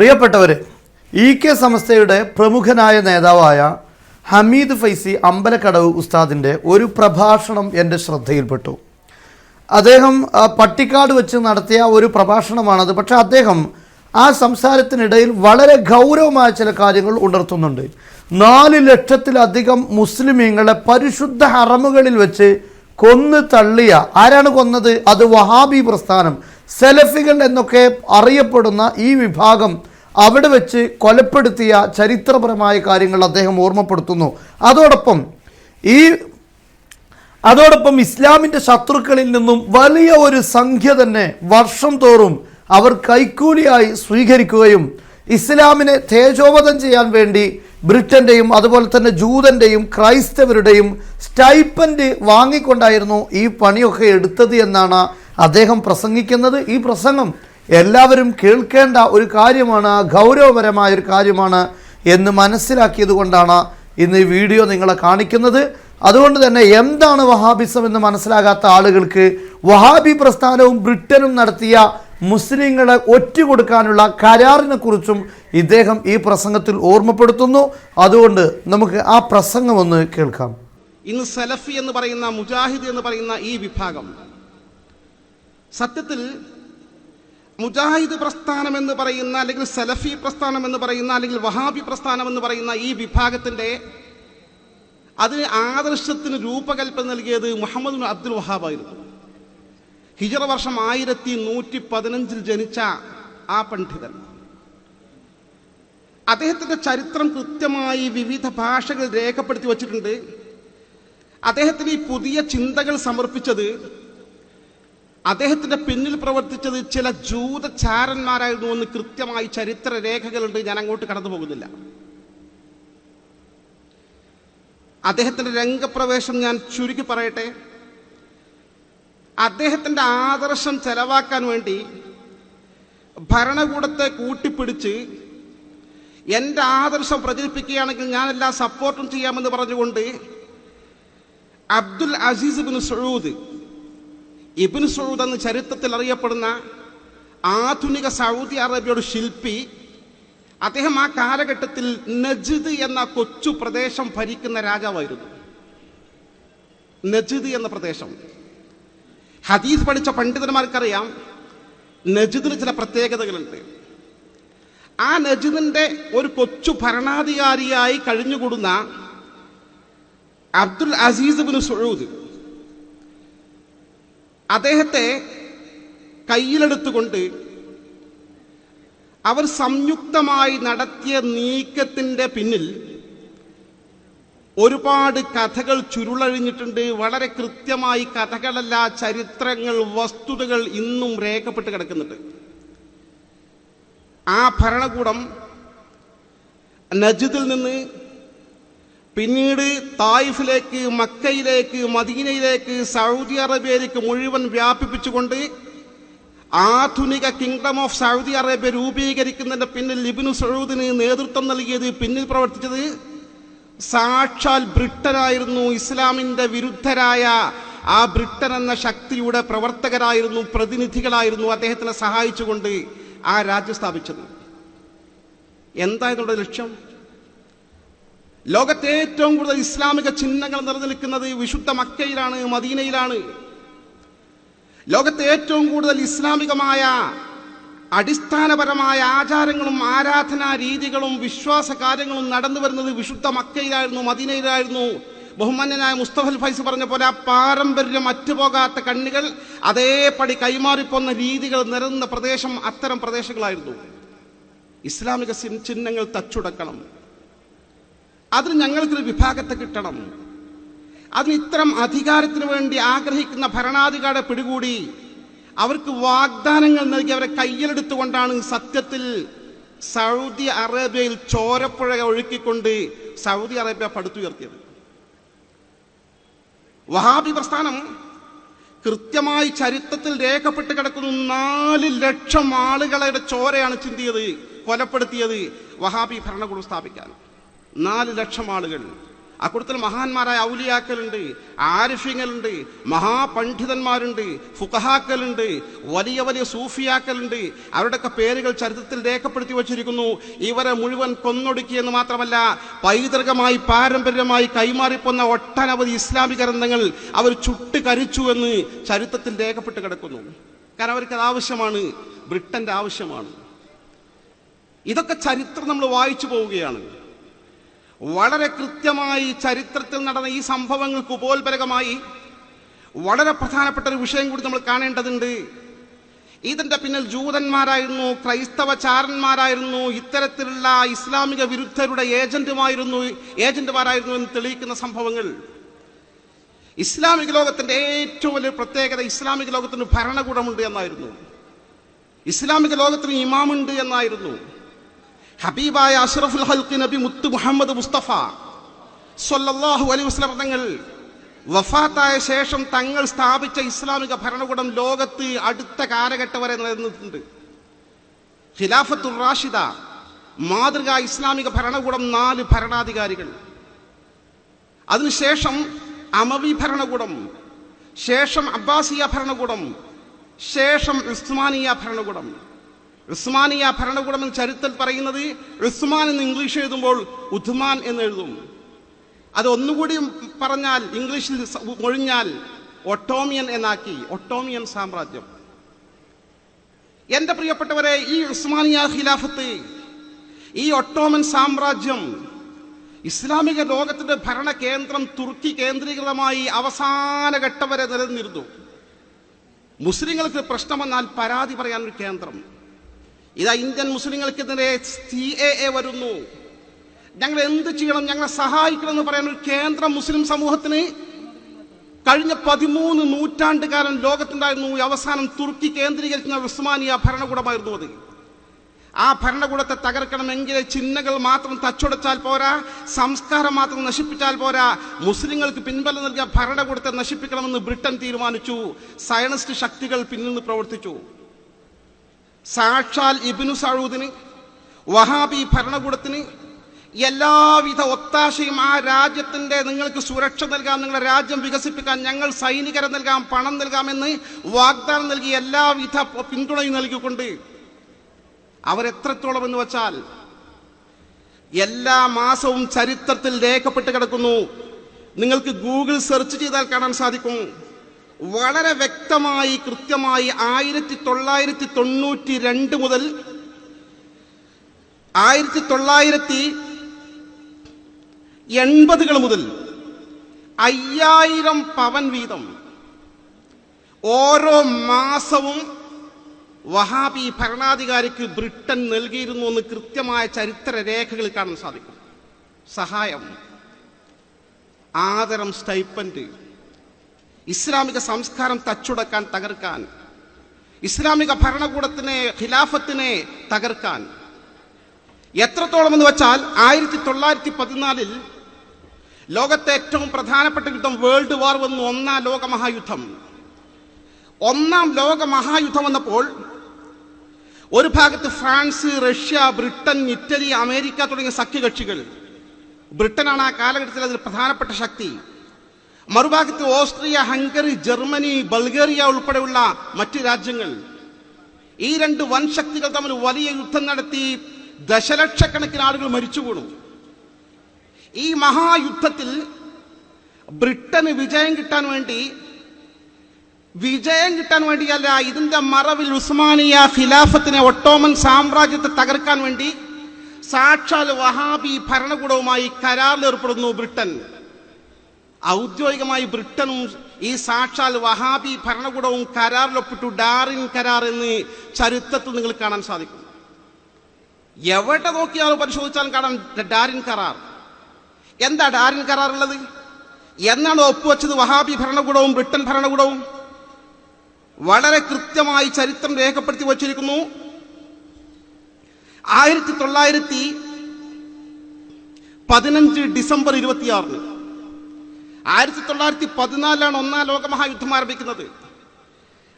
പ്രിയപ്പെട്ടവരെ, ഇ.കെ. സമസ്തയുടെ പ്രമുഖനായ നേതാവായ ഹമീദ് ഫൈസി അമ്പലക്കടവ് ഉസ്താദിൻ്റെ ഒരു പ്രഭാഷണം എൻ്റെ ശ്രദ്ധയിൽപ്പെട്ടു. അദ്ദേഹം പട്ടിക്കാട് വെച്ച് നടത്തിയ ഒരു പ്രഭാഷണമാണത്. പക്ഷേ അദ്ദേഹം ആ സംസാരത്തിനിടയിൽ വളരെ ഗൗരവമായ ചില കാര്യങ്ങൾ ഉണർത്തുന്നുണ്ട്. 4 ലക്ഷത്തിലധികം മുസ്ലിമീങ്ങളെ പരിശുദ്ധ ഹറമുകളിൽ വെച്ച് കൊന്നു തള്ളിയ, ആരാണ് കൊന്നത്? അത് വഹാബി പ്രസ്ഥാനം, സെലഫികൾ എന്നൊക്കെ അറിയപ്പെടുന്ന ഈ വിഭാഗം അവിടെ വെച്ച് കൊലപ്പെടുത്തിയ ചരിത്രപരമായ കാര്യങ്ങൾ അദ്ദേഹം ഓർമ്മപ്പെടുത്തുന്നു. അതോടൊപ്പം ഇസ്ലാമിൻ്റെ ശത്രുക്കളിൽ നിന്നും വലിയ ഒരു സംഖ്യ തന്നെ വർഷം തോറും അവർ കൈക്കൂലിയായി സ്വീകരിക്കുകയും ഇസ്ലാമിനെ തേജോവധം ചെയ്യാൻ വേണ്ടി ബ്രിട്ടൻ്റെയും അതുപോലെ തന്നെ ജൂതൻ്റെയും ക്രൈസ്തവരുടെയും സ്റ്റൈപ്പൻഡ് വാങ്ങിക്കൊണ്ടായിരുന്നു ഈ പണിയൊക്കെ എടുത്തത് എന്നാണ് അദ്ദേഹം പ്രസംഗിക്കുന്നത്. ഈ പ്രസംഗം എല്ലാവരും കേൾക്കേണ്ട ഒരു കാര്യമാണ്, ഗൗരവപരമായ ഒരു കാര്യമാണ് എന്ന് മനസ്സിലാക്കിയത് കൊണ്ടാണ് ഇന്ന് ഈ വീഡിയോ നിങ്ങളെ കാണിക്കുന്നത്. അതുകൊണ്ട് തന്നെ എന്താണ് വഹാബിസം എന്ന് മനസ്സിലാകാത്ത ആളുകൾക്ക് വഹാബി പ്രസ്ഥാനവും ബ്രിട്ടനും നടത്തിയ മുസ്ലിങ്ങളെ ഒറ്റുകൊടുക്കാനുള്ള കരാറിനെ കുറിച്ചും ഇദ്ദേഹം ഈ പ്രസംഗത്തിൽ ഓർമ്മപ്പെടുത്തുന്നു. അതുകൊണ്ട് നമുക്ക് ആ പ്രസംഗം ഒന്ന് കേൾക്കാം. ഇന്ന് സലഫി എന്ന് പറയുന്ന, മുജാഹിദ് എന്ന് പറയുന്ന ഈ വിഭാഗം, സത്യത്തിൽ മുജാഹിദ് പ്രസ്ഥാനം എന്ന് പറയുന്ന, അല്ലെങ്കിൽ സലഫി പ്രസ്ഥാനം എന്ന് പറയുന്ന, അല്ലെങ്കിൽ വഹാബി പ്രസ്ഥാനം എന്ന് പറയുന്ന ഈ വിഭാഗത്തിൻ്റെ അതിന് ആദർശത്തിന് രൂപകൽപ്പന നൽകിയത് മുഹമ്മദ് ബിൻ അബ്ദുൽ വഹാബായിരുന്നു. ഹിജറ വർഷം 1115 ജനിച്ച ആ പണ്ഡിതൻ. അദ്ദേഹത്തിൻ്റെ ചരിത്രം കൃത്യമായി വിവിധ ഭാഷകൾ രേഖപ്പെടുത്തി വച്ചിട്ടുണ്ട്. അദ്ദേഹത്തിന് ഈ പുതിയ ചിന്തകൾ സമർപ്പിച്ചത്, അദ്ദേഹത്തിൻ്റെ പിന്നിൽ പ്രവർത്തിച്ചത് ചില ജൂതചാരന്മാരായിരുന്നു എന്ന് കൃത്യമായി ചരിത്ര രേഖകളുണ്ട്. ഞാൻ അങ്ങോട്ട് കടന്നു പോകുന്നില്ല. അദ്ദേഹത്തിൻ്റെ രംഗപ്രവേശം ഞാൻ ചുരുക്കി പറയട്ടെ. അദ്ദേഹത്തിൻ്റെ ആദർശം ചെലവാക്കാൻ വേണ്ടി ഭരണകൂടത്തെ കൂട്ടിപ്പിടിച്ച് എൻ്റെ ആദർശം പ്രചരിപ്പിക്കുകയാണെങ്കിൽ ഞാനെല്ലാം സപ്പോർട്ടും ചെയ്യാമെന്ന് പറഞ്ഞുകൊണ്ട് അബ്ദുൽ അസീസ് ഇബ്നു സഊദ് എന്ന ചരിത്രത്തിൽ അറിയപ്പെടുന്ന ആധുനിക സൗദി അറേബ്യയുടെ ശില്പി, അദ്ദേഹം ആ കാലഘട്ടത്തിൽ നജ്ദ് എന്ന കൊച്ചു പ്രദേശം ഭരിക്കുന്ന രാജാവായിരുന്നു. നജ്ദ് എന്ന പ്രദേശം, ഹദീസ് പഠിച്ച പണ്ഡിതന്മാർക്കറിയാം, നജ്ദിന് ചില പ്രത്യേകതകളുണ്ട്. ആ നജ്ദിന്റെ ഒരു കൊച്ചു ഭരണാധികാരിയായി കഴിഞ്ഞുകൂടുന്ന അബ്ദുൽ അസീസ് ഇബ്നു സഊദ് അദ്ദേഹത്തെ കയ്യിലെടുത്തുകൊണ്ട് അവർ സംയുക്തമായി നടത്തിയ നീക്കത്തിൻ്റെ പിന്നിൽ ഒരുപാട് കഥകൾ ചുരുളഴിഞ്ഞിട്ടുണ്ട്. വളരെ കൃത്യമായി കഥകളല്ല, ചരിത്രങ്ങൾ, വസ്തുതകൾ ഇന്നും രേഖപ്പെട്ട് കിടക്കുന്നുണ്ട്. ആ ഭരണകൂടം നജ്ദിൽ നിന്ന് പിന്നീട് തായിഫിലേക്ക്, മക്കയിലേക്ക്, മദീനയിലേക്ക്, സൗദി അറേബ്യയിലേക്ക് മുഴുവൻ വ്യാപിപ്പിച്ചുകൊണ്ട് ആധുനിക കിങ്ഡം ഓഫ് സൗദി അറേബ്യ രൂപീകരിക്കുന്നതിൻ്റെ പിന്നിൽ ഇബ്നു സഊദിന് നേതൃത്വം നൽകിയത്, പിന്നിൽ പ്രവർത്തിച്ചത് സാക്ഷാൽ ബ്രിട്ടനായിരുന്നു. ഇസ്ലാമിൻ്റെ വിരുദ്ധരായ ആ ബ്രിട്ടൻ എന്ന ശക്തിയുടെ പ്രവർത്തകരായിരുന്നു, പ്രതിനിധികളായിരുന്നു അദ്ദേഹത്തിനെ സഹായിച്ചുകൊണ്ട് ആ രാജ്യം സ്ഥാപിച്ചത്. എന്തായിരുന്നു ലക്ഷ്യം? ലോകത്തെ ഏറ്റവും കൂടുതൽ ഇസ്ലാമിക ചിഹ്നങ്ങൾ നിലനിൽക്കുന്നത് വിശുദ്ധ മക്കയിലാണ്, മദീനയിലാണ്. ലോകത്തെ ഏറ്റവും കൂടുതൽ ഇസ്ലാമികമായ അടിസ്ഥാനപരമായ ആചാരങ്ങളും ആരാധനാ രീതികളും വിശ്വാസ കാര്യങ്ങളും നടന്നു വരുന്നത് വിശുദ്ധ മക്കയിലായിരുന്നു, മദീനയിലായിരുന്നു. ബഹുമാന്യനായ മുസ്തഫൽ ഫൈസി പറഞ്ഞ പോലെ ആ പാരമ്പര്യം അറ്റുപോകാത്ത കണ്ണികൾ അതേപടി കൈമാറിപ്പോന്ന രീതികൾ നിരന്ന പ്രദേശം അത്തരം പ്രദേശങ്ങളായിരുന്നു. ഇസ്ലാമിക ചിഹ്നങ്ങൾ തച്ചുടക്കണം, അതിന് ഞങ്ങൾക്കൊരു വിഭാഗത്തെ കിട്ടണം. അതിന് ഇത്തരം അധികാരത്തിന് വേണ്ടി ആഗ്രഹിക്കുന്ന ഭരണാധികാരികളെ പിടികൂടി അവർക്ക് വാഗ്ദാനങ്ങൾ നൽകി അവരെ കയ്യിലെടുത്തുകൊണ്ടാണ് സത്യത്തിൽ സൗദി അറേബ്യയിൽ ചോരപ്പുഴ ഒഴുക്കിക്കൊണ്ട് സൗദി അറേബ്യ പടുത്തുയർത്തിയത്. വഹാബി പ്രസ്ഥാനം കൃത്യമായി ചരിത്രത്തിൽ രേഖപ്പെട്ട് കിടക്കുന്നു. 4 ലക്ഷം ആളുകളുടെ ചോരയാണ് ചിന്തിയത്, കൊലപ്പെടുത്തിയത് വഹാബി ഭരണകൂടം സ്ഥാപിക്കാൻ. 4 ലക്ഷം ആളുകൾ. ആ കൂട്ടത്തിൽ മഹാന്മാരായ ഔലിയാക്കളുണ്ട്, ആരിഫ്യങ്ങളുണ്ട്, മഹാപണ്ഡിതന്മാരുണ്ട്, ഫുഖഹാക്കളുണ്ട്, വലിയ വലിയ സൂഫിയാക്കളുണ്ട്. അവരുടെയൊക്കെ പേരുകൾ ചരിത്രത്തിൽ രേഖപ്പെടുത്തി വച്ചിരിക്കുന്നു. ഇവരെ മുഴുവൻ കൊന്നൊടുക്കിയെന്ന് മാത്രമല്ല, പൈതൃകമായി പാരമ്പര്യമായി കൈമാറിപ്പോന്ന ഒട്ടനവധി ഇസ്ലാമിക ഗ്രന്ഥങ്ങൾ അവർ ചുട്ട് കരിച്ചു എന്ന് ചരിത്രത്തിൽ രേഖപ്പെട്ട് കിടക്കുന്നു. കാരണം അവർക്കത് ആവശ്യമാണ്, ബ്രിട്ടന്റെ ആവശ്യമാണ്. ഇതൊക്കെ ചരിത്രം നമ്മൾ വായിച്ചു പോവുകയാണ്. വളരെ കൃത്യമായി ചരിത്രത്തിൽ നടന്ന ഈ സംഭവങ്ങൾക്ക് ഉപോത്ബലകമായി വളരെ പ്രധാനപ്പെട്ട ഒരു വിഷയം കൂടി നമ്മൾ കാണേണ്ടതുണ്ട്. ഇതിന്റെ പിന്നിൽ ജൂതന്മാരായിരുന്നു, ക്രൈസ്തവ ചാരന്മാരായിരുന്നു, ഇത്തരത്തിലുള്ള ഇസ്ലാമിക വിരുദ്ധരുടെ ഏജന്റുമാരായിരുന്നു എന്ന് തെളിയിക്കുന്ന സംഭവങ്ങൾ. ഇസ്ലാമിക ലോകത്തിന്റെ ഏറ്റവും വലിയ പ്രത്യേകത ഇസ്ലാമിക ലോകത്തിന് ഭരണകൂടമുണ്ട് എന്നായിരുന്നു, ഇസ്ലാമിക ലോകത്തിന് ഇമാമുണ്ട് എന്നായിരുന്നു. ഹബീബായ അഷ്റഫുൽ ഖൽഖ് നബി മുത്ത് മുഹമ്മദ് മുസ്തഫ സ്വല്ലല്ലാഹു അലൈഹി വസല്ലം തങ്ങൾ വഫാത്തായ ശേഷം തങ്ങൾ സ്ഥാപിച്ച ഇസ്ലാമിക ഭരണകൂടം ലോകത്ത് അടുത്ത കാലഘട്ടം വരെ നിലനിന്നിട്ടുണ്ട്. ഖിലാഫത്തുർ റാഷിദ, മാതൃകാ ഇസ്ലാമിക ഭരണകൂടം, 4 ഭരണാധികാരികൾ. അതിനുശേഷം അമവി ഭരണകൂടം, ശേഷം അബ്ബാസിയ ഭരണകൂടം, ശേഷം ഉസ്മാനിയ ഭരണകൂടം. ഉസ്മാനിയ ഭരണകൂടം എന്ന് ചരിത്രത്തിൽ പറയുന്നത്, ഉസ്മാൻ എന്ന് ഇംഗ്ലീഷ് എഴുതുമ്പോൾ ഉഥ്മാൻ എന്ന് എഴുതും. അത് ഒന്നുകൂടി പറഞ്ഞാൽ, ഇംഗ്ലീഷിൽ മൊഴിഞ്ഞാൽ ഒട്ടോമിയൻ എന്നാക്കി, ഒട്ടോമിയൻ സാമ്രാജ്യം. എന്റെ പ്രിയപ്പെട്ടവരെ, ഈ ഉസ്മാനിയ ഖിലാഫത്ത്, ഈ ഒട്ടോമൻ സാമ്രാജ്യം ഇസ്ലാമിക ലോകത്തിന്റെ ഭരണ കേന്ദ്രം തുർക്കി കേന്ദ്രീകൃതമായി അവസാന ഘട്ടം വരെ നിലനിന്നിരുന്നു. മുസ്ലിങ്ങൾക്ക് പ്രശ്നം വന്നാൽ പരാതി പറയാൻ ഒരു കേന്ദ്രം. ഇതാ ഇന്ത്യൻ മുസ്ലിങ്ങൾക്കെതിരെ CAA വരുന്നു, ഞങ്ങൾ എന്ത് ചെയ്യണം, ഞങ്ങളെ സഹായിക്കണം എന്ന് പറയാൻ ഒരു കേന്ദ്രം മുസ്ലിം സമൂഹത്തിന് കഴിഞ്ഞ 13 നൂറ്റാണ്ടുകാലം ലോകത്തുണ്ടായിരുന്നു. അവസാനം തുർക്കി കേന്ദ്രീകരിക്കുന്ന ഉസ്മാനിയ ഭരണകൂടമായിരുന്നു അത്. ആ ഭരണകൂടത്തെ തകർക്കണമെങ്കിൽ ചിഹ്നങ്ങൾ മാത്രം തച്ചുടച്ചാൽ പോരാ, സംസ്കാരം മാത്രം നശിപ്പിച്ചാൽ പോരാ, മുസ്ലിങ്ങൾക്ക് പിൻബലം നൽകിയ ഭരണകൂടത്തെ നശിപ്പിക്കണമെന്ന് ബ്രിട്ടൻ തീരുമാനിച്ചു. സയനിസ്റ്റ് ശക്തികൾ പിന്നിൽ പ്രവർത്തിച്ചു. സാക്ഷാൽ ഇബ്നു സഊദിന്, വഹാബി ഭരണകൂടത്തിന് എല്ലാവിധ ഒത്താശയും ആ രാജ്യത്തിന്റെ നിങ്ങൾക്ക് സുരക്ഷ നൽകാം, നിങ്ങളുടെ രാജ്യം വികസിപ്പിക്കാൻ ഞങ്ങൾ സൈനികരെ നൽകാം, പണം നൽകാമെന്ന് വാഗ്ദാനം നൽകി എല്ലാവിധ പിന്തുണയും നൽകിക്കൊണ്ട് അവരെത്രത്തോളം എന്ന് വച്ചാൽ എല്ലാ മാസവും ചരിത്രത്തിൽ രേഖപ്പെട്ട് കിടക്കുന്നു. നിങ്ങൾക്ക് ഗൂഗിൾ സെർച്ച് ചെയ്താൽ കാണാൻ സാധിക്കും. വളരെ വ്യക്തമായി കൃത്യമായി 1992 മുതൽ 1980 മുതൽ 5000 പവൻ വീതം ഓരോ മാസവും വഹാബി ഭരണാധികാരിക്ക് ബ്രിട്ടൻ നൽകിയിരുന്നു എന്ന് കൃത്യമായ ചരിത്ര രേഖകളിൽ കാണാൻ സാധിക്കും. സഹായം, ആദരം, സ്റ്റൈപ്പൻഡ്, ഇസ്ലാമിക സംസ്കാരം തച്ചുടക്കാൻ, തകർക്കാൻ, ഇസ്ലാമിക ഭരണകൂടത്തിനെ, ഖിലാഫത്തിനെ തകർക്കാൻ. എത്രത്തോളം എന്ന് വെച്ചാൽ 1914 ലോകത്തെ ഏറ്റവും പ്രധാനപ്പെട്ട യുദ്ധം വേൾഡ് വാർ വന്നു, 1ാം ലോകമഹായുദ്ധം. 1ാം ലോകമഹായുദ്ധം വന്നപ്പോൾ ഒരു ഭാഗത്ത് France, Russia, Britain, Italy, America തുടങ്ങിയ സഖ്യകക്ഷികൾ. ബ്രിട്ടനാണ് ആ കാലഘട്ടത്തിൽ അതിൽ പ്രധാനപ്പെട്ട ശക്തി. മറുഭാഗത്ത് ഓസ്ട്രിയ, ഹംഗറി, ജർമ്മനി, ബൾഗേറിയ ഉൾപ്പെടെയുള്ള മറ്റ് രാജ്യങ്ങൾ. ഈ 2 വൻ ശക്തികൾ തമ്മിൽ വലിയ യുദ്ധം നടത്തി ദശലക്ഷക്കണക്കിന് ആളുകൾ മരിച്ചു വീണു. ഈ മഹായുദ്ധത്തിൽ ബ്രിട്ടന് വിജയം കിട്ടാൻ വേണ്ടിയല്ല, ഇതിന്റെ മറവിൽ ഉസ്മാനിയ ഖിലാഫത്തിനെ, ഒട്ടോമൻ സാമ്രാജ്യത്തെ തകർക്കാൻ വേണ്ടി സാക്ഷാൽ വഹാബി ഭരണകൂടവുമായി കരാറിൽ ഏർപ്പെടുന്നു ബ്രിട്ടൻ. ഔദ്യോഗികമായി ബ്രിട്ടനും ഈ സാക്ഷാൽ വഹാബി ഭരണകൂടവും കരാറിലൊപ്പിട്ടു. ഡാറിൻ കരാർ എന്ന് ചരിത്രത്തിൽ നിങ്ങൾ കാണാൻ സാധിക്കും. എവിടെ നോക്കിയാലും പരിശോധിച്ചാലും കാണാൻ ഡാറിൻ കരാർ. എന്താ ഡാറിൻ കരാർ ഉള്ളത്? എന്നാണ് ഒപ്പുവെച്ചത് വഹാബി ഭരണകൂടവും ബ്രിട്ടൻ ഭരണകൂടവും? വളരെ കൃത്യമായി ചരിത്രം രേഖപ്പെടുത്തി വച്ചിരിക്കുന്നു. 1915 ഡിസംബർ 26 1914 1ാം ലോകമഹായുദ്ധം ആരംഭിക്കുന്നത്.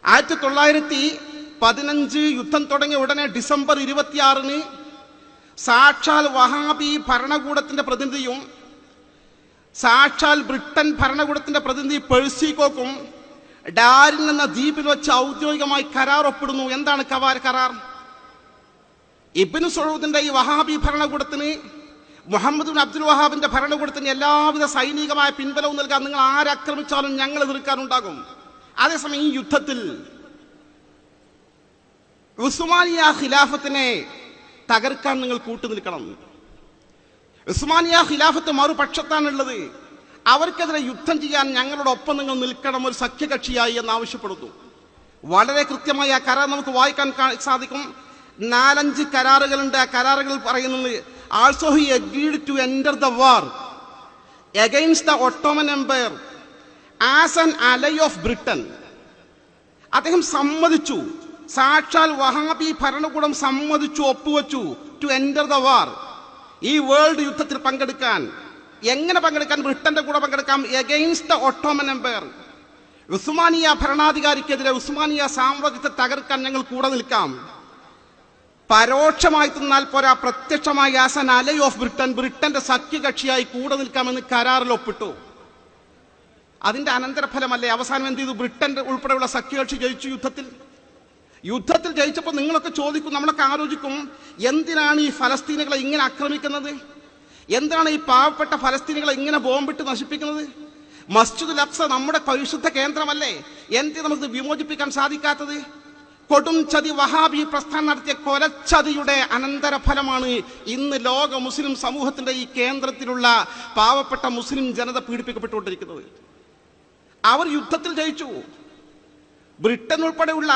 1915 യുദ്ധം തുടങ്ങിയ ഉടനെ ഡിസംബർ 26 സാക്ഷാൽ വഹാബി ഭരണകൂടത്തിന്റെ പ്രതിനിധിയും സാക്ഷാൽ ബ്രിട്ടൻ ഭരണകൂടത്തിന്റെ പ്രതിനിധി പെഴ്സിക്കോക്കും ഡാരിൻ എന്ന ദ്വീപിൽ വെച്ച് ഔദ്യോഗികമായി കരാർ ഒപ്പിടുന്നു. എന്താണ് കരാർ? ഇബ്നു സഊദിന്റെ ഈ വഹാബി ഭരണകൂടത്തിന്, മുഹമ്മദ് ബിൻ അബ്ദുൽ വഹാബിന്റെ ഭരണകൂടത്തിന് എല്ലാവിധ സൈനികമായ പിൻബലവും നൽകാൻ നിങ്ങൾ ആരാക്രമിച്ചാലും ഞങ്ങൾ എതിർക്കാനുണ്ടാകും. അതേസമയം ഈ യുദ്ധത്തിൽ ഉസ്മാനിയ ഖിലാഫത്തിനെ തകർക്കാൻ നിങ്ങൾ കൂട്ടുനിൽക്കണം. ഉസ്മാനിയ ഖിലാഫത്ത് മറുപക്ഷത്താണുള്ളത്. അവർക്കെതിരെ യുദ്ധം ചെയ്യാൻ ഞങ്ങളോടൊപ്പം നിങ്ങൾ നിൽക്കണം, ഒരു സഖ്യകക്ഷിയായി എന്ന് ആവശ്യപ്പെടുന്നു. വളരെ കൃത്യമായി ആ കരാർ നമുക്ക് വായിക്കാൻ സാധിക്കും. 4-5 കരാറുകളുണ്ട്. ആ കരാറുകൾ പറയുന്നത് also he agreed to enter the war against the Ottoman Empire as an ally of Britain. അദ്ദേഹം സമ്മതിച്ചു, സാക്ഷാൽ വഹാബി ഭരണകൂടം സമ്മതിച്ചു, ഒപ്പുവെച്ചു ടു എൻറ്റർ ദ വാർ, ഈ വേൾഡ് യുദ്ധത്തിൽ പങ്കെടുക്കാൻ. എങ്ങനെ പങ്കെടുക്കാൻ? ബ്രിട്ടന്റെ കൂടെ പങ്കെടുക്കാം. എഗെയിൻസ്റ്റ് ദ ഒട്ടോമൻ എംപയർ, ഉസ്മാനിയ ഭരണാധികാരിക്കെതിരെ, ഉസ്മാനിയ സാമ്രാജ്യത്തെ തകർക്കാൻ ഞങ്ങൾ കൂടെ നിൽക്കാം. പരോക്ഷമായി തന്നാൽ പോരാ, പ്രത്യക്ഷമായി as an ally of Britain, ബ്രിട്ടന്റെ സഖ്യകക്ഷിയായി കൂടെ നിൽക്കാമെന്ന് കരാറിൽ ഒപ്പിട്ടു. അതിന്റെ അനന്തരഫലമല്ലേ അവസാനം എന്ത് ചെയ്തു? ബ്രിട്ടന്റെ ഉൾപ്പെടെയുള്ള സഖ്യകക്ഷി ജയിച്ചു യുദ്ധത്തിൽ ജയിച്ചപ്പോൾ നിങ്ങളൊക്കെ ചോദിക്കും, നമ്മളൊക്കെ ആലോചിക്കും, എന്തിനാണ് ഈ ഫലസ്തീനുകളെ ഇങ്ങനെ ആക്രമിക്കുന്നത്? എന്താണ് ഈ പാവപ്പെട്ട ഫലസ്തീനുകളെ ഇങ്ങനെ ബോംബിട്ട് നശിപ്പിക്കുന്നത്? മസ്ജിദുൽ അഖ്സ നമ്മുടെ പരിശുദ്ധ കേന്ദ്രമല്ലേ? എന്തിനാ നമുക്ക് വിമോചിപ്പിക്കാൻ സാധിക്കാത്തത്? കൊടും ചതി വഹാബി പ്രസ്ഥാനം നടത്തിയ കൊലച്ചതിയുടെ അനന്തരഫലമാണ് ഇന്ന് ലോക മുസ്ലിം സമൂഹത്തിന്റെ ഈ കേന്ദ്രത്തിലുള്ള പാവപ്പെട്ട മുസ്ലിം ജനത പീഡിപ്പിക്കപ്പെട്ടുകൊണ്ടിരിക്കുന്നത്. അവർ യുദ്ധത്തിൽ ജയിച്ചു. ബ്രിട്ടൻ ഉൾപ്പെടെയുള്ള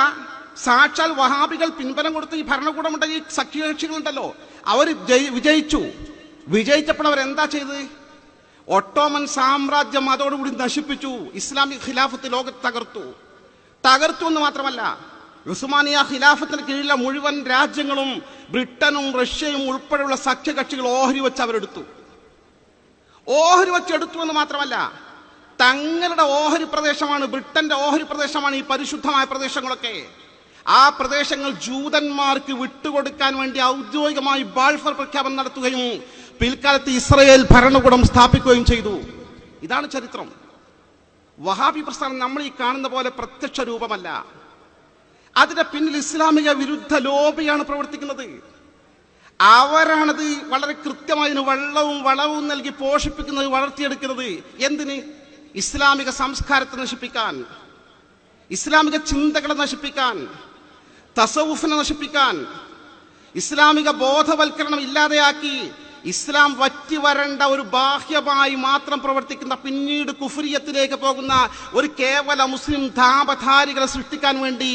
സാക്ഷാൽ വഹാബികൾ പിൻബലം കൊടുത്ത് ഈ ഭരണകൂടമുണ്ട്, ഈ സഖ്യകക്ഷികളുണ്ടല്ലോ, അവർ വിജയിച്ചപ്പോൾ അവരെന്താ ചെയ്തത്? ഒട്ടോമൻ സാമ്രാജ്യം അതോടുകൂടി നശിപ്പിച്ചു. ഇസ്ലാമിക് ഖിലാഫത്ത് ലോകത്ത് തകർത്തു എന്ന് മാത്രമല്ല, ഉസ്മാനിയ ഖിലാഫത്തിന് കീഴിലെ മുഴുവൻ രാജ്യങ്ങളും ബ്രിട്ടനും റഷ്യയും ഉൾപ്പെടെയുള്ള സഖ്യകക്ഷികൾ ഓഹരി വെച്ചെടുത്തു എന്ന് മാത്രമല്ല, തങ്ങളുടെ ഓഹരി പ്രദേശമാണ്, ബ്രിട്ടന്റെ ഓഹരി പ്രദേശമാണ് ഈ പരിശുദ്ധമായ പ്രദേശങ്ങളൊക്കെ. ആ പ്രദേശങ്ങൾ ജൂതന്മാർക്ക് വിട്ടുകൊടുക്കാൻ വേണ്ടി ഔദ്യോഗികമായി ബാൾഫർ പ്രഖ്യാപനം നടത്തുകയും പിൽക്കാലത്ത് ഇസ്രയേൽ ഭരണകൂടം സ്ഥാപിക്കുകയും ചെയ്തു. ഇതാണ് ചരിത്രം. വഹാബി പ്രസ്ഥാനം നമ്മൾ ഈ കാണുന്ന പോലെ പ്രത്യക്ഷ രൂപമല്ല. അതിന്റെ പിന്നിൽ ഇസ്ലാമിക വിരുദ്ധ ലോബിയാണ് പ്രവർത്തിക്കുന്നത്. അവരാണത് വളരെ കൃത്യമായി വെള്ളവും വളവും നൽകി പോഷിപ്പിക്കുന്നത്, വളർത്തിയെടുക്കുന്നത്. എന്തിന്? ഇസ്ലാമിക സംസ്കാരത്തെ നശിപ്പിക്കാൻ, ഇസ്ലാമിക ചിന്തകളെ നശിപ്പിക്കാൻ, തസവുഫിനെ നശിപ്പിക്കാൻ, ഇസ്ലാമിക ബോധവൽക്കരണം ഇല്ലാതെയാക്കി ഇസ്ലാം വറ്റി വരേണ്ട ഒരു ബാഹ്യമായി മാത്രം പ്രവർത്തിക്കുന്ന, പിന്നീട് കുഫ്രിയത്തിലേക്ക് പോകുന്ന ഒരു കേവല മുസ്ലിം ധാപധാരികളെ സൃഷ്ടിക്കാൻ വേണ്ടി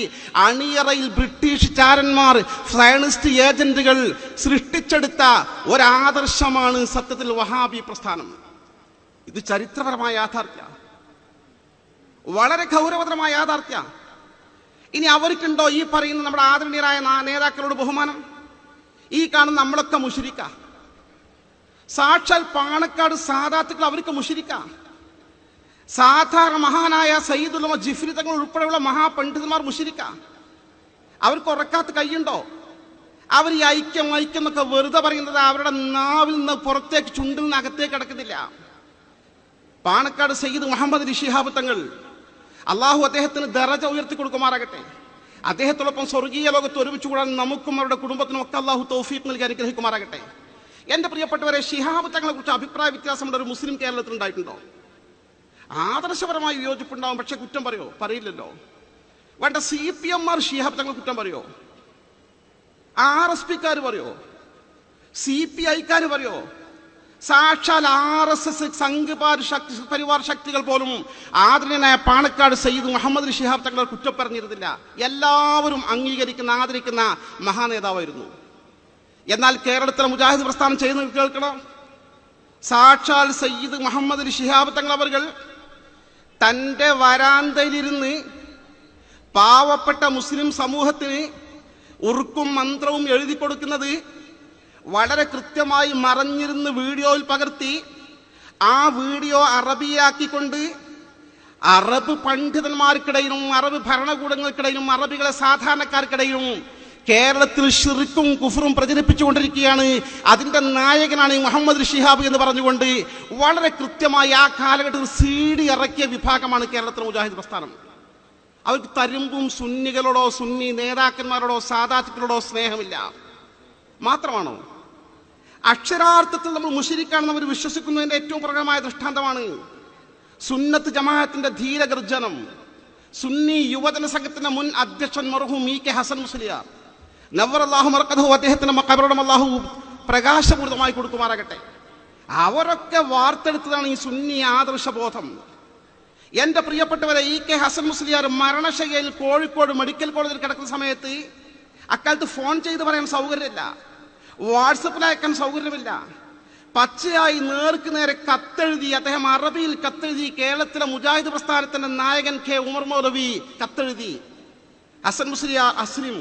അണിയറയിൽ ബ്രിട്ടീഷ് ചാരന്മാർ, സയനിസ്റ്റ് ഏജന്റുകൾ സൃഷ്ടിച്ചെടുത്ത ഒരാദർശമാണ് സത്യത്തിൽ വഹാബി പ്രസ്ഥാനം. ഇത് ചരിത്രപരമായ യാഥാർത്ഥ്യ, വളരെ ഗൗരവതരമായ യാഥാർത്ഥ്യ. ഇനി അവർക്കുണ്ടോ ഈ പറയുന്ന നമ്മുടെ ആദരണീയരായ നേതാക്കളോട് ബഹുമാനം? ഈ കാണുന്ന നമ്മളൊക്കെ മുശ്രിക്ക. സാക്ഷാൽ പാണക്കാട് സാദാത്തുക്കൾ അവർക്ക് മുശ്രിക്ക. സാധാരണ മഹാനായ സയ്യിദുൽ ഉലമ ജിഫ്രി തങ്ങൾ ഉൾപ്പെടെയുള്ള മഹാപണ്ഡിതന്മാർ മുശ്രിക്ക. അവർക്ക് ഉറക്കാത്ത കൈയുണ്ടോ? അവർ ഈ ഐക്യം എന്നൊക്കെ വെറുതെ പറയുന്നത് അവരുടെ നാവിൽ നിന്ന് പുറത്തേക്ക്, ചുണ്ടിൽ നിന്ന് അകത്തേക്ക് കിടക്കുന്നില്ല. പാണക്കാട് സയ്യിദ് മുഹമ്മദ് അലി ശിഹാബ് തങ്ങൾ, അള്ളാഹു അദ്ദേഹത്തിന് ദറജ ഉയർത്തി കൊടുക്കുമാറാകട്ടെ. അദ്ദേഹത്തോടൊപ്പം സ്വർഗീയ ലോകത്ത് ഒരുമിച്ച് കൂടാൻ നമുക്കും അവരുടെ കുടുംബത്തിനും ഒക്കെ അള്ളാഹു തൗഫീഖ് നൽകി അനുഗ്രഹിക്കുമാറാകട്ടെ. എന്റെ പ്രിയപ്പെട്ടവരെ, ശിഹാബ് തങ്ങളെ കുറിച്ച് അഭിപ്രായ വ്യത്യാസമുള്ള ഒരു മുസ്ലിം കേരളത്തിൽ ഉണ്ടായിട്ടുണ്ടോ? ആദർശപരമായി വിയോജിപ്പുണ്ടാവും, പക്ഷെ കുറ്റം പറയോ? പറയില്ലല്ലോ. വേണ്ട, CPM-മാർ ശിഹാബ് തങ്ങൾ കുറ്റം പറയോ? RSP-ക്കാർ പറയോ? CPI-ക്കാർ പറയോ? സാക്ഷാൽ RSS സംഘ് പരിവാർ ശക്തികൾ പോലും ആദരണീയനായ പാണക്കാട് സയ്യിദ് മുഹമ്മദ് അലി ശിഹാബ് തങ്ങളെ കുറ്റം പറഞ്ഞിരുന്നില്ല. എല്ലാവരും അംഗീകരിക്കുന്ന, ആദരിക്കുന്ന മഹാനേതാവായിരുന്നു. എന്നാൽ കേരളത്തിലെ മുജാഹിദ് പ്രസ്ഥാനം ചെയ്യുന്നത് കേൾക്കണം. സാക്ഷാൽ സയ്യിദ് മുഹമ്മദ് അലി ശിഹാബ് തങ്ങൾ അവർ തൻ്റെ വരാന്തയിലിരുന്ന് പാവപ്പെട്ട മുസ്ലിം സമൂഹത്തിന് ഉറുക്കും മന്ത്രവും എഴുതി കൊടുക്കുന്നത് വളരെ കൃത്യമായി മറഞ്ഞിരുന്ന് വീഡിയോയിൽ പകർത്തി, ആ വീഡിയോ അറബിയാക്കിക്കൊണ്ട് അറബ് പണ്ഡിതന്മാർക്കിടയിലും അറബ് ഭരണകൂടങ്ങൾക്കിടയിലും അറബികളെ സാധാരണക്കാർക്കിടയിലും കേരളത്തിൽ ശിർക്കും കുഫറും പ്രചരിപ്പിച്ചുകൊണ്ടിരിക്കുകയാണ്. അതിൻ്റെ നായകനാണ് മുഹമ്മദ് ഷിഹാബ് എന്ന് പറഞ്ഞുകൊണ്ട് വളരെ കൃത്യമായി ആ കാലഘട്ടത്തിൽ CD ഇറക്കിയ വിഭാഗമാണ് കേരളത്തിലെ മുജാഹിദ് പ്രസ്ഥാനം. അവർക്ക് തരുമ്പും സുന്നികളോടോ സുന്നി നേതാക്കന്മാരോടോ സാദാത്തുക്കളോടോ സ്നേഹമില്ല. മാത്രമാണോ? അക്ഷരാർത്ഥത്തിൽ നമ്മൾ മുശ്രിക്കാണെന്ന് അവർ വിശ്വസിക്കുന്നതിൻ്റെ ഏറ്റവും പ്രകടമായ ദൃഷ്ടാന്തമാണ് സുന്നത്ത് ജമാഅത്തിന്റെ ധീരഗർജനം. സുന്നി യുവജന സംഘത്തിന്റെ മുൻ അധ്യക്ഷൻ മർഹൂം EK ഹസൻ മുസ്ലിയാർ നവ്വറല്ലാഹു മർഖദഹു, അദ്ദേഹത്തിന്റെ മഖബറോടം അല്ലാഹു പ്രകാശപൂരിതമായി കൊടുക്കുമാറാകട്ടെ. അവരൊക്കെ വാർത്തെടുത്തതാണ് ഈ സുന്നി ആദർശബോധം. എൻ്റെ പ്രിയപ്പെട്ടവരെ, EK ഹസൻ മുസ്ലിയാർ മരണശയ്യയിൽ കോഴിക്കോട് മെഡിക്കൽ കോളേജിൽ കിടക്കുന്ന സമയത്ത് അക്കാലത്ത് ഫോൺ ചെയ്ത് പറയാൻ സൗകര്യമില്ല, വാട്സപ്പിൽ അയക്കാൻ സൗകര്യമില്ല. പച്ചയായി നേർക്ക് നേരെ കത്തെഴുതി, അദ്ദേഹം അറബിയിൽ കത്തെഴുതി. കേരളത്തിലെ മുജാഹിദ് പ്രസ്ഥാനത്തിന്റെ നായകൻ K ഉമർ മൗലവി കത്തെഴുതി, ഹസൻ മുസ്ലിയാർ അസ്ലിം,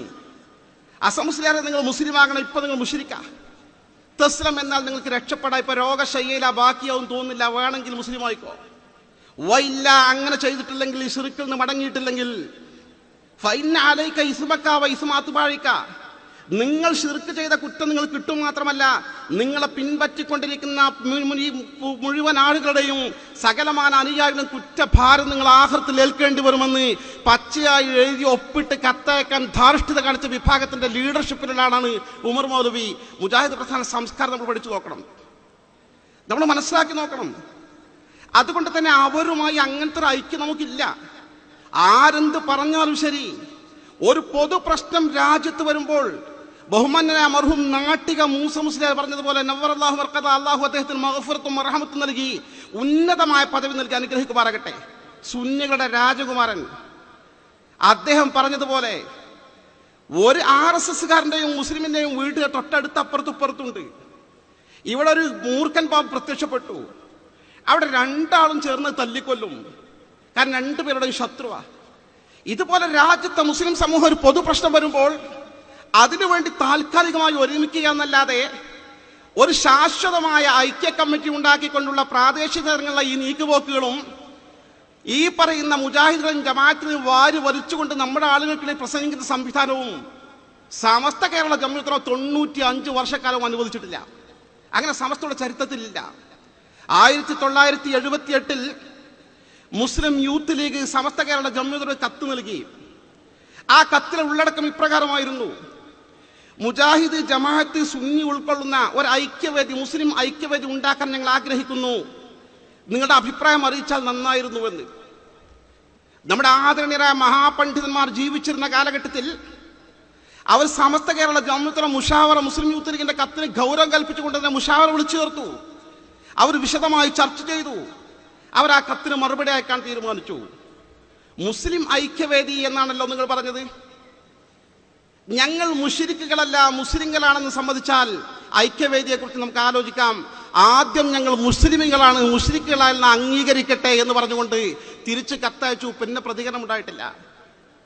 ഹസൻ മുസ്ലിയാരെ നിങ്ങൾ മുസ്ലിം ആകണം, ഇപ്പൊ നിങ്ങൾ മുശ്രിക്ക. തസ്ലം എന്നാൽ നിങ്ങൾക്ക് രക്ഷപ്പെടാം, ഇപ്പൊ രോഗശയ്യയില ബാക്കിയാവും തോന്നുന്നില്ല, വേണമെങ്കിൽ മുസ്ലിം ആയിക്കോ. വൈല്ല, അങ്ങനെ ചെയ്തിട്ടില്ലെങ്കിൽ, ഈ ശിർക്കിൽ നിന്ന് മടങ്ങിയിട്ടില്ലെങ്കിൽ ഫൈന അലൈക ഇസ്മക വ ഇസ്മ അത്ബാഇക, നിങ്ങൾ ശിർക്ക് ചെയ്ത കുറ്റം നിങ്ങൾ കിട്ടും. മാത്രമല്ല, നിങ്ങളെ പിൻപറ്റിക്കൊണ്ടിരിക്കുന്ന മുഴുവൻ ആളുകളുടെയും സകലമാന അനുയായികളും കുറ്റഭാരം നിങ്ങൾ ആഖിറത്തിൽ ഏൽക്കേണ്ടി വരുമെന്ന് പച്ചയായി എഴുതി ഒപ്പിട്ട് കത്തയക്കാൻ ധാർഷ്ട്യത കാണിച്ച വിഭാഗത്തിന്റെ ലീഡർഷിപ്പിലാണ് ഉമർ മൗലവി. മുജാഹിദ് പ്രസ്ഥാന സംസ്കാരം നമ്മൾ പഠിച്ചു നോക്കണം, നമ്മൾ മനസ്സിലാക്കി നോക്കണം. അതുകൊണ്ട് തന്നെ അവരുമായി അങ്ങനത്തെ ഒരു ഐക്യം നമുക്കില്ല. ആരെന്ത് പറഞ്ഞാലും ശരി, ഒരു പൊതു പ്രശ്നം രാജ്യത്ത് വരുമ്പോൾ ബഹുമാന്യനായ മർഹൂം നാട്ടിക മൂസ മുസ്ലിയാർ പറഞ്ഞതുപോലെ നവ്വറല്ലാഹു മർഖദ, അല്ലാഹു അദ്ദേഹത്തിന് മഗ്ഫിറത്തും മർഹമത്തും നൽകി ഉന്നതമായ പദവി നൽകി അനുഗ്രഹിക്കുമാറാകട്ടെ. സുന്നികളുടെ രാജകുമാരൻ അദ്ദേഹം പറഞ്ഞതുപോലെ ഒരു RSSകാരൻ്റെയും മുസ്ലിമിൻ്റെയും വീട്ടിൽ തൊട്ടടുത്ത് അപ്പുറത്തുണ്ട്. ഇവിടെ ഒരു മൂർഖൻ പാമ്പ് പ്രത്യക്ഷപ്പെട്ടു. അവിടെ രണ്ടാളും ചേർന്ന് തല്ലിക്കൊല്ലും, കാരണം രണ്ടുപേരുടെയും ശത്രുവ. ഇതുപോലെ രാജ്യത്തെ മുസ്ലിം സമൂഹം ഒരു പൊതു പ്രശ്നം വരുമ്പോൾ അതിനുവേണ്ടി താൽക്കാലികമായി ഒരുമിക്കുക എന്നല്ലാതെ ഒരു ശാശ്വതമായ ഐക്യ കമ്മിറ്റി ഉണ്ടാക്കിക്കൊണ്ടുള്ള പ്രാദേശിക തലങ്ങളിലുള്ള ഈ നീക്കുപോക്കുകളും ഈ പറയുന്ന മുജാഹിദുകളും ജമാഅത്തിനെയും വാരി വലിച്ചുകൊണ്ട് നമ്മുടെ ആളുകൾക്കിടയിൽ പ്രസംഗിക്കുന്ന സംവിധാനവും സമസ്ത കേരള ജംഇയ്യത്തുൽ ഉലമ 95 വർഷക്കാലവും അനുവദിച്ചിട്ടില്ല. അങ്ങനെ സമസ്തയുടെ ചരിത്രത്തിലില്ല. 1978 മുസ്ലിം യൂത്ത് ലീഗ് സമസ്ത കേരള ജംഇയ്യത്തുൽ ഉലമ കത്ത് നൽകി. ആ കത്തിലെ ഉള്ളടക്കം ഇപ്രകാരമായിരുന്നു: മുജാഹിദ് ജമാഅത്ത് സുന്നി ഉൾക്കൊള്ളുന്ന ഒരു ഐക്യവേദി, മുസ്ലിം ഐക്യവേദി ഉണ്ടാക്കാൻ ഞങ്ങൾ ആഗ്രഹിക്കുന്നു, നിങ്ങളുടെ അഭിപ്രായം അറിയിച്ചാൽ നന്നായിരുന്നുവെന്ന്. നമ്മുടെ ആദരണീയരായ മഹാപണ്ഡിതന്മാർ ജീവിച്ചിരുന്ന കാലഘട്ടത്തിൽ അവർ സമസ്ത കേരള ജംഇയ്യത്തുൽ ഉലമ മുഷാവറ, മുസ്ലിം യൂത്ത് ലീഗിന്റെ കത്തിന് ഗൗരവം കൽപ്പിച്ചുകൊണ്ട് തന്നെ മുഷാവറ വിളിച്ചു ചേർത്തു. അവർ വിശദമായി ചർച്ച ചെയ്തു. അവർ ആ കത്തിന് മറുപടി അയക്കാൻ തീരുമാനിച്ചു. മുസ്ലിം ഐക്യവേദി എന്നാണല്ലോ നിങ്ങൾ പറഞ്ഞത്. ഞങ്ങൾ മുശ്രിക്കുകളല്ല, മുസ്ലിങ്ങളാണെന്ന് സമ്മതിച്ചാൽ ഐക്യവേദിയെക്കുറിച്ച് നമുക്ക് ആലോചിക്കാം. ആദ്യം ഞങ്ങൾ മുസ്ലിമുകളാണ്, മുശ്രിക്കുകളാണെന്ന് അംഗീകരിക്കട്ടെ എന്ന് പറഞ്ഞുകൊണ്ട് തിരിച്ച് കത്തയച്ചു. പിന്നെ പ്രതികരണം ഉണ്ടായിട്ടില്ല.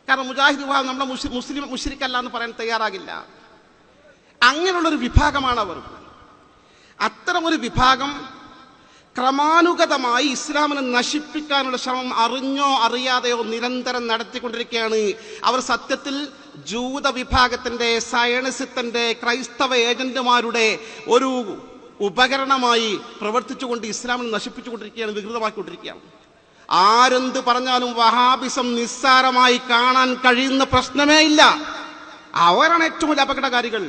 കാരണം മുജാഹിദ് വിഭാഗം നമ്മളെ മുസ്ലിം മുശ്രിക്കല്ല എന്ന് പറയാൻ തയ്യാറാകില്ല. അങ്ങനെയുള്ളൊരു വിഭാഗമാണ് അവർ. അത്തരമൊരു വിഭാഗം ക്രമാനുഗതമായി ഇസ്ലാമിനെ നശിപ്പിക്കാനുള്ള ശ്രമം അറിഞ്ഞോ അറിയാതെയോ നിരന്തരം നടത്തിക്കൊണ്ടിരിക്കുകയാണ്. അവർ സത്യത്തിൽ ജൂത വിഭാഗത്തിന്റെ, സയണിസത്തിന്റെ, ക്രൈസ്തവ ഏജന്റുമാരുടെ ഒരു ഉപകരണമായി പ്രവർത്തിച്ചുകൊണ്ട് ഇസ്ലാമിനെ നശിപ്പിച്ചുകൊണ്ടിരിക്കുകയാണ്, വികൃതമാക്കിക്കൊണ്ടിരിക്കുകയാണ്. ആരെന്ത് പറഞ്ഞാലും വഹാബിസം നിസ്സാരമായി കാണാൻ കഴിയുന്ന പ്രശ്നമേ ഇല്ല. അവരാണ് ഏറ്റവും വലിയ അപകടകാരികൾ.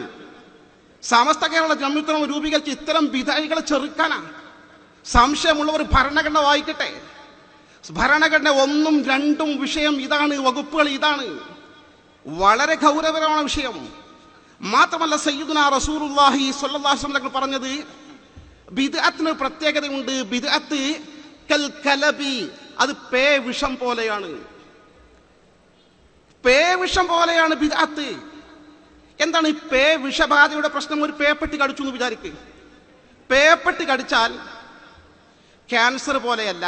സമസ്ത കേരള ജംഇയ്യത്തുൽ ഉലമ രൂപീകരിച്ച് ഇത്തരം വിധേയികളെ ചെറുക്കാനാണ്. സംശയമുള്ളവർ ഭരണഘടന വായിക്കട്ടെ. ഭരണഘടന 1ഉം 2ഉം വിഷയം ഇതാണ്, വകുപ്പുകൾ ഇതാണ്. വളരെ ഗൗരവകരമായ വിഷയം. മാത്രമല്ല, സയ്യിദുനാ റസൂലുള്ളാഹി സ്വല്ലല്ലാഹു അലൈഹി വസല്ലം പറഞ്ഞത് ബിദ്അത്തിന് പ്രത്യേകതയുണ്ട്. ബിദ്അത്ത് കൽ കലബി, അത് പേ വിഷം പോലെയാണ്. പേ വിഷം പോലെയാണ് ബിദ്അത്ത്. എന്താണ് ഈ പേ വിഷബാധയുടെ പ്രശ്നം? ഒരു പേപ്പട്ടി കടിച്ചു എന്ന് വിചാരിക്കുക. പേപ്പട്ടി കടിച്ചാൽ ക്യാൻസർ പോലെയല്ല.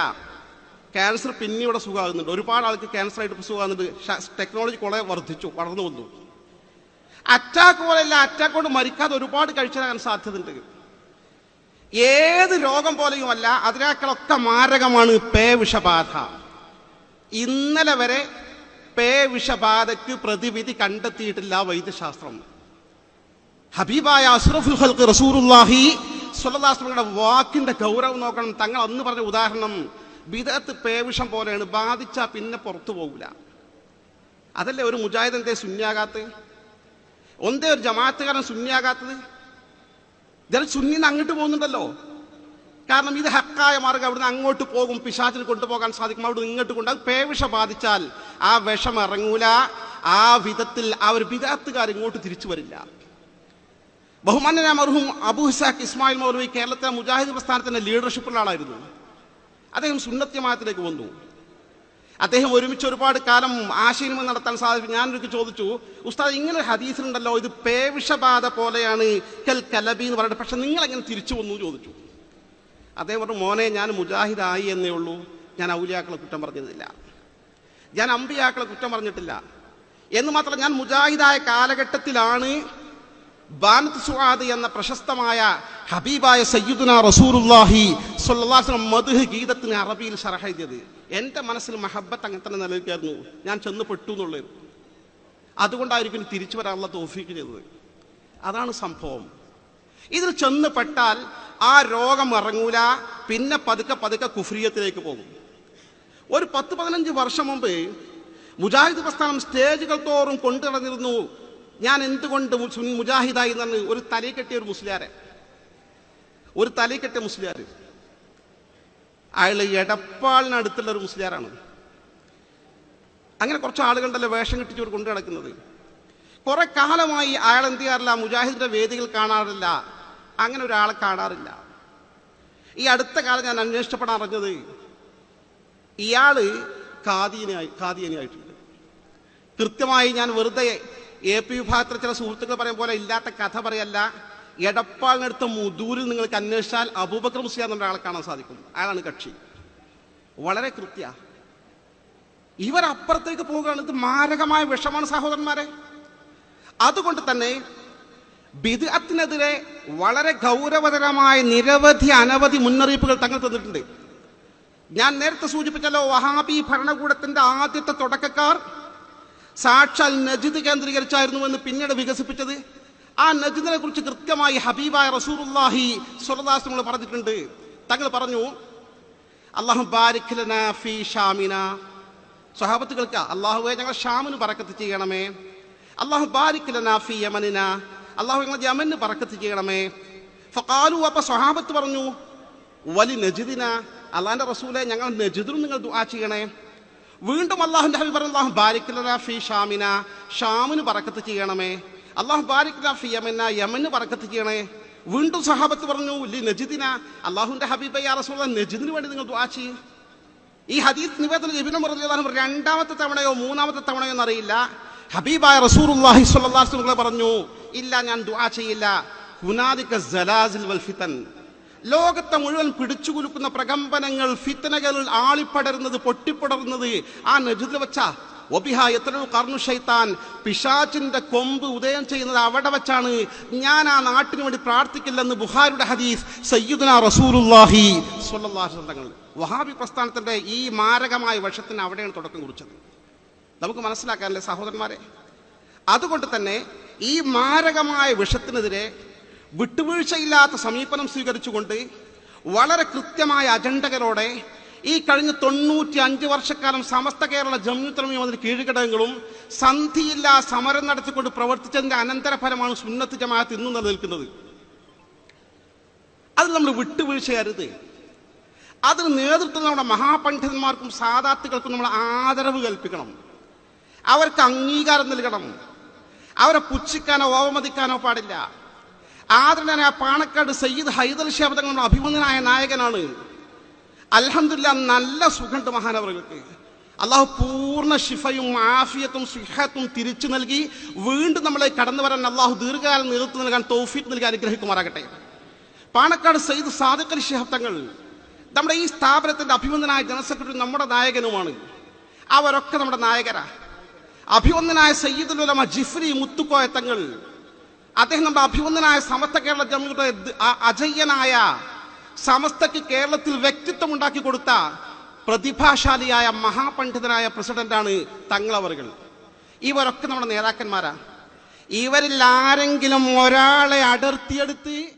ക്യാൻസർ പിന്നെ ഇവിടെ സുഖമാകുന്നുണ്ട്. ഒരുപാട് ആൾക്ക് ക്യാൻസർ ആയിട്ട് സുഖമാകുന്നുണ്ട്. ടെക്നോളജി കുറെ വളർന്നു വന്നു. അറ്റാക്ക് പോലെയല്ല. അറ്റാക്ക് കൊണ്ട് മരിക്കാതെ ഒരുപാട് കഴിച്ചാൻ സാധ്യതയുണ്ട്. ഏത് രോഗം പോലെയുമല്ല, അതിനേക്കാളൊക്കെ മാരകമാണ് പേ വിഷബാധ. ഇന്നലെ വരെ പേവിഷബാധയ്ക്ക് പ്രതിവിധി കണ്ടെത്തിയിട്ടില്ല വൈദ്യശാസ്ത്രം. ഹബീബായ അഷ്റഫുൽ ഖൽഖ് റസൂലുള്ളാഹി സ്വല്ലല്ലാഹു അലൈഹി വസല്ലമയുടെ വാക്കിന്റെ ഗൗരവം നോക്കണം. തങ്ങൾ അന്ന് പറഞ്ഞ ഉദാഹരണം ബിദഅത്ത് പേവിഷം പോലെയാണ്, ബാധിച്ചാൽ പിന്നെ പുറത്തു പോകില്ല. അതല്ലേ ഒരു മുജാഹിദ് എന്തേ സുന്നിയാകാത്തത്? ഒന്നേ ഒരു ജമാഅത്തുകാരൻ സുന്നിയാകാത്തത്? ജന സുന്നിന്ന് അങ്ങോട്ട് പോകുന്നുണ്ടല്ലോ. കാരണം ഇത് ഹക്കായ മാർഗം, അവിടുന്ന് അങ്ങോട്ട് പോകും, പിശാചിന് കൊണ്ടുപോകാൻ സാധിക്കും, അവിടുന്ന് ഇങ്ങോട്ട് കൊണ്ട്. അത് പേവിഷ ബാധിച്ചാൽ ആ വിഷം ഇറങ്ങൂല. ആ വിധത്തിൽ ആ ഒരു ബിദഅത്തുകാർ ഇങ്ങോട്ട് തിരിച്ചു വരില്ല. ബഹുമാന്യനായ മർഹൂം അബൂ ഇസ്ഹാഖ് ഇസ്മായിൽ മൗലവി കേരളത്തിലെ മുജാഹിദ് പ്രസ്ഥാനത്തിന്റെ ലീഡർഷിപ്പുള്ള ആളായിരുന്നു. അദ്ദേഹം സുന്നത്ത് ജമാഅത്തിലേക്ക് വന്നു. അദ്ദേഹം ഒരുമിച്ച് ഒരുപാട് കാലം ആശയവിനിമയം നടത്താൻ സാധിക്കും. ഞാനൊരു ചോദിച്ചു, ഉസ്താദ് ഇങ്ങനെ ഹദീസിലുണ്ടല്ലോ, ഇത് പേവിഷബാധ പോലെയാണ് കൽ കലബി എന്ന് പറഞ്ഞിട്ട്, പക്ഷെ നിങ്ങൾ എങ്ങനെ തിരിച്ചു വന്നു ചോദിച്ചു. അദ്ദേഹം പറഞ്ഞു, മോനെ ഞാൻ മുജാഹിദായി എന്നേ ഉള്ളൂ, ഞാൻ ഔലിയാക്കളെ കുറ്റം പറഞ്ഞിട്ടില്ല, ഞാൻ അമ്പിയാക്കളെ കുറ്റം പറഞ്ഞിട്ടില്ല എന്ന് മാത്രമല്ല, ഞാൻ മുജാഹിദായ കാലഘട്ടത്തിലാണ് ബാനത്ത് സുആദ് എന്ന പ്രശസ്തമായ ഹബീബായ സയ്യിദുനാ റസൂലുള്ളാഹി സ്വല്ലല്ലാഹു അലൈഹി വസല്ലം മദ്ഹ് ഗീതത്തിന് അറബിയിൽ ശറഹ് എഴുതിയത്. എൻ്റെ മനസ്സിൽ മഹബ്ബത്ത് അങ്ങനെ തന്നെ നിലനിൽക്കായിരുന്നു, ഞാൻ ചെന്ന് പെട്ടു എന്നുള്ളത്. അതുകൊണ്ടായിരിക്കും തിരിച്ചു വരാനുള്ള തൗഫീഖ് ചെയ്തത്. അതാണ് സംഭവം. ഇതിൽ ചെന്ന് പെട്ടാൽ ആ രോഗം ഇറങ്ങൂല, പിന്നെ പതുക്കെ പതുക്കെ കുഫ്രിയത്തിലേക്ക് പോകും. ഒരു 10-15 വർഷം മുമ്പ് മുജാഹിദ് പ്രസ്ഥാനം സ്റ്റേജുകൾ തോറും കൊണ്ടുനടന്നിരുന്നു. ഞാൻ എന്തുകൊണ്ട് മുജാഹിദായി എന്ന് ഒരു തലയിൽ കെട്ടിയ ഒരു മുസ്ലിയാരെ, ഒരു തലയിൽ കെട്ടിയ മുസ്ലിയാർ, അയാൾ എടപ്പാളിനടുത്തുള്ള ഒരു മുസ്ലിയാരാണ്. അങ്ങനെ കുറച്ച് ആളുകളുണ്ടല്ലോ വേഷം കെട്ടിച്ചവർ കൊണ്ടു നടക്കുന്നത്. കുറെ കാലമായി അയാൾ എന്ത് ചെയ്യാറില്ല, മുജാഹിദിന്റെ വേദികൾ കാണാറില്ല, അങ്ങനെ ഒരാളെ കാണാറില്ല. ഈ അടുത്ത കാലം ഞാൻ അന്വേഷിച്ചപ്പെടാൻ അറിഞ്ഞത് ഇയാള് ഖാദിയനായിട്ടുണ്ട്. കൃത്യമായി ഞാൻ വെറുതെ AP വിഭാഗത്തിലെ ചില സുഹൃത്തുക്കൾ പറയും പോലെ ഇല്ലാത്ത കഥ പറയല്ല. എടപ്പാളിനടുത്ത മുദൂരിൽ നിങ്ങൾക്ക് അന്വേഷിച്ചാൽ അബൂബക്കർ മുസ്ലിയാർ എന്ന ഒരാളെ കാണാൻ സാധിക്കും. അയാളാണ് കക്ഷി. വളരെ കൃത്യ. ഇവരപ്പുറത്തേക്ക് പോവുകയാണ്. ഇത് മാരകമായ വിഷമാണ് സഹോദരന്മാരെ. അതുകൊണ്ട് തന്നെ ബിദ്അത്തിനെതിരെ വളരെ ഗൗരവതരമായ നിരവധി അനവധി മുന്നറിയിപ്പുകൾ തങ്ങൾ തന്നിട്ടുണ്ട്. ഞാൻ നേരത്തെ സൂചിപ്പിച്ചല്ലോ, വഹാബി ഭരണകൂടത്തിന്റെ ആദ്യത്തെ തുടക്കക്കാർ സാക്ഷാൽ നജിദ് കേന്ദ്രീകരിച്ചായിരുന്നുവെന്ന് പിന്നീട് വികസിപ്പിച്ചത്. ആ നജിദിനെ കുറിച്ച് കൃത്യമായി ഹബീബായ റസൂലുള്ളാഹി സ്വല്ലല്ലാഹു അലൈഹി വസല്ലം പറഞ്ഞിട്ടുണ്ട്. തങ്ങൾ പറഞ്ഞു, അല്ലാഹു ബാരിക് ലനാ ഫീ ഷാമിനാ, സ്വഹാബത്തുകൾക്ക് അല്ലാഹുവേ ഞങ്ങൾ ഷാമിന് ബറക്കത്ത് ചെയ്യണമേ. അല്ലാഹു ബാരിക് ലനാ ഫീ യമനിനാ, അല്ലാഹു ഞങ്ങൾ യമന് ബറക്കത്ത് ചെയ്യണമേ. ഫഖാലു, അപ്പോൾ സ്വഹാബത്ത് പറഞ്ഞു, വലി നജിദിന, അല്ലാഹുവിന്റെ റസൂലേ ഞങ്ങൾ നജിദിനും നിങ്ങൾ ദുആ ചെയ്യണേ. വീണ്ടും അല്ലാഹുവിന്റെ ഹബീബ് പറഞ്ഞു, അല്ലാഹു ബാരിക് ലനാ ഫീ ഷാമിനാ, ഷാമിന് ബറക്കത്ത് ചെയ്യണമേ. അല്ലാഹു ബാരിക് ലനാ ഫീ യമനിനാ, യമന് ബറക്കത്ത് ചെയ്യണേ. വീണ്ടും സ്വഹാബത്ത് പറഞ്ഞു, ലി നജിദിന, അല്ലാഹുവിന്റെ ഹബീബേ യാ റസൂലല്ലാഹ് നജിദിന് വേണ്ടി നിങ്ങൾ ദുആ ചെയ്യ്. ഈ ഹദീസ് നിവേദനം ഇബ്നു ഉമർ റളിയല്ലാഹു അൻഹു രണ്ടാമത്തെ തവണയോ മൂന്നാമത്തെ തവണയോ എന്നറിയില്ല, ഹബീബായ റസൂലുള്ളാഹി സ്വല്ലല്ലാഹു അലൈഹി വസല്ലം പറഞ്ഞു, ഇല്ല ഞാൻ ദുആ ചെയ്യില്ല. ഹുനാദിക സലാസിൽ വൽ ഫിതൻ, ലോകത്തെ മുഴുവൻ പിടിച്ചുകുലുക്കുന്ന പ്രകമ്പനങ്ങൾ, ഫിത്തനകൾ ആളിപ്പടരുന്നത്, പൊട്ടിപ്പടരുന്നത് ആ നജിദിൽ വെച്ചാ. ഒബിഹ എത്രയോ കർണു ഷൈത്താൻ, പിശാചിന്റെ കൊമ്പ് ഉദയം ചെയ്യുന്നത് അവിടെ വെച്ചാണ്. ഞാൻ ആ നാട്ടിന് വേണ്ടി പ്രാർത്ഥിക്കില്ലെന്ന് ബുഖാരിയുടെ ഹദീസ് സയ്യിദുനാ റസൂലുള്ളാഹി സ്വല്ലല്ലാഹു അലൈഹി വസല്ലം. വഹാബി പ്രസ്ഥാനത്തിന്റെ ഈ മാരകമായ വശത്തിന് അവിടെയാണ് തുടക്കം കുറിച്ചത്. നമുക്ക് മനസ്സിലാക്കാനല്ലേ സഹോദരന്മാരെ? അതുകൊണ്ട് തന്നെ ഈ മാരകമായ വിഷത്തിനെതിരെ വിട്ടുവീഴ്ചയില്ലാത്ത സമീപനം സ്വീകരിച്ചുകൊണ്ട് വളരെ കൃത്യമായ അജണ്ടകളോടെ ഈ കഴിഞ്ഞ 95 വർഷക്കാലം സമസ്ത കേരള ജംഇയ്യത്തുൽ ഉലമ അതിന് കീഴ്ഘടകങ്ങളും സന്ധിയില്ലാ സമരം നടത്തിക്കൊണ്ട് പ്രവർത്തിച്ചതിന്റെ അനന്തരഫലമാണ് സുന്നത്ത് ജമാഅത്ത് ഇന്നും നിലനിൽക്കുന്നത്. അത് നമ്മൾ വിട്ടുവീഴ്ചയരുത്. അതിന് നേതൃത്വം നമ്മുടെ മഹാപണ്ഡിതന്മാർക്കും സാദാത്തുകൾക്കും നമ്മൾ ആദരവ് കൽപ്പിക്കണം. അവർക്ക് അംഗീകാരം നൽകണം. അവരെ പുച്ഛിക്കാനോ അവമതിക്കാനോ പാടില്ല. ആദരണീയനായ പാണക്കാട് സയ്യിദ് ഹൈദർ ശിഹാബ് തങ്ങൾ നമ്മുടെ അഭിമന്യനായ നായകനാണ്. അൽഹംദുലില്ലാഹ് നല്ല സുഖമുണ്ട് മഹാനവറുകൾക്ക്. അള്ളാഹു പൂർണ്ണ ശിഫയും ആഫിയത്തും സിഹത്തും തിരിച്ചു നൽകി വീണ്ടും നമ്മളെ കടന്നു വരാൻ അള്ളാഹു ദീർഘകാലം നേതൃത്വം നൽകാൻ തൗഫീഖ് നൽകി അനുഗ്രഹിക്കുമാറാകട്ടെ. പാണക്കാട് സയ്യിദ് സാദിഖ് അലി ശിഹാബ് തങ്ങൾ നമ്മുടെ ഈ സ്ഥാപനത്തിന്റെ അഭിമന്യനായ ജനറൽ സെക്രട്ടറി, നമ്മുടെ നായകനുമാണ്. അവരൊക്കെ നമ്മുടെ നായകരാ. അഭിമന്യനായ സയ്യിദുൽ ഉലമ ജിഫ്രി മുത്തുക്കോയ തങ്ങൾ, അദ്ദേഹം നമ്മുടെ അഭിമന്യനായ സമസ്ത കേരള ജംഇയ്യയുടെ അജയ്യനായ സമസ്തക്ക് കേരളത്തിൽ വ്യക്തിത്വം ഉണ്ടാക്കി കൊടുത്ത പ്രതിഭാശാലിയായ മഹാപണ്ഡിതനായ പ്രസിഡന്റാണ് തങ്ങളവറുകൾ. ഇവരൊക്കെ നമ്മുടെ നേതാക്കന്മാരാ. ഇവരിൽ ആരെങ്കിലും ഒരാളെ അടർത്തിയെടുത്ത്